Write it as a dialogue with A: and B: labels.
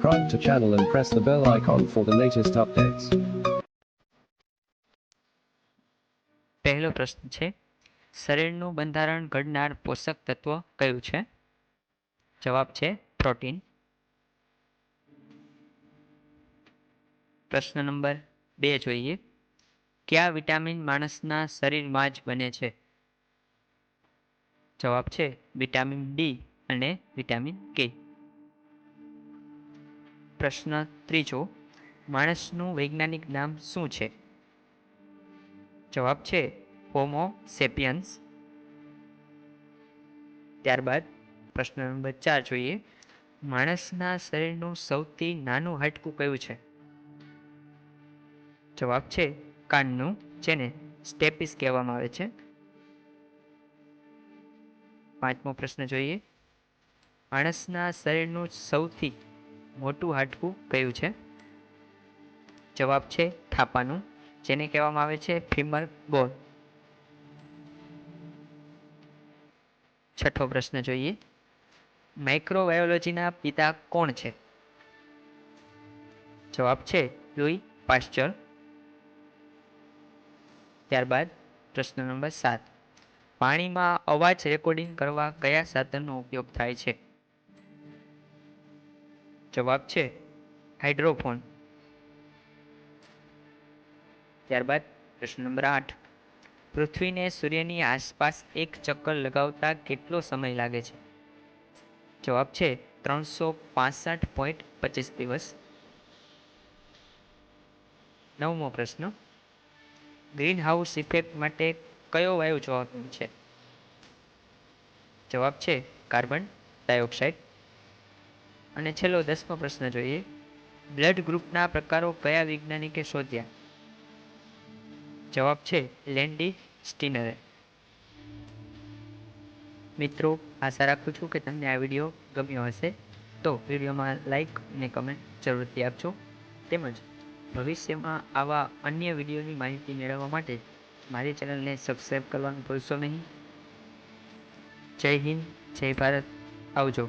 A: subscribe to channel and press the bell icon for the latest updates.
B: પહેલો પ્રશ્ન છે, શરીરનું બંધારણ ઘડનાર પોષક તત્વ કયું છે? જવાબ છે પ્રોટીન. પ્રશ્ન નંબર 2 જોઈએ. કયા વિટામિન માણસના શરીરમાં જ બને છે? જવાબ છે વિટામિન ડી અને વિટામિન કે. પ્રશ્ન 3, માણસનું વૈજ્ઞાનિક નામ શું છે? જવાબ છે હોમો સેપિયન્સ. ત્યારબાદ પ્રશ્ન નંબર 4 જોઈએ. માણસના શરીરનું સૌથી નાનું હાડકું કયું છે? જવાબ છે કાનનું, જેને સ્ટેપિસ કહેવામાં આવે છે. 5મો પ્રશ્ન જોઈએ. માણસના શરીરનું સૌથી મોટું હાડકું કયું છે? જવાબ છે થાપાનું, જેને કહેવામાં આવે છે ફીમર બોન. 6થો પ્રશ્ન જોઈએ. માઇક્રોબાયોલોજીના પિતા કોણ છે? જવાબ છે લુઈ પાસ્ચર. ત્યારબાદ પ્રશ્ન નંબર 7. પાણીમાં અવાજ રેકોર્ડિંગ કરવા કયા સાધનનો ઉપયોગ થાય છે? જવાબ છે હાઇડ્રોફોન. ત્યારબાદ પ્રશ્ન નંબર 8. પૃથ્વીને સૂર્યની આસપાસ એક ચક્કર લગાવતા કેટલો સમય લાગે છે? જવાબ છે 365.25 દિવસ. 9મો પ્રશ્ન. ગ્રીન હાઉસ ઇફેક્ટ માટે કયો વાયુ જવાબદાર છે? જવાબ છે કાર્બન ડાયોક્સાઇડ. અને છેલ્લો 10મો પ્રશ્ન જોઈએ. બ્લડ ગ્રુપના પ્રકારો કયા વૈજ્ઞાનિકે શોધ્યા? જવાબ છે લેન્ડી સ્ટીનરે. મિત્રો, આશા રાખું છું કે તમને આ વિડીયો ગમ્યો હશે. તો વિડીયોમાં લાઈક અને કમેન્ટ જરૂરથી આપજો. તેમજ ભવિષ્યમાં આવા અન્ય વિડીયોની માહિતી મેળવવા માટે મારી ચેનલને સબસ્ક્રાઈબ કરવાનું ભૂલશો નહીં. જય હિન્દ, જય ભારત. આવજો.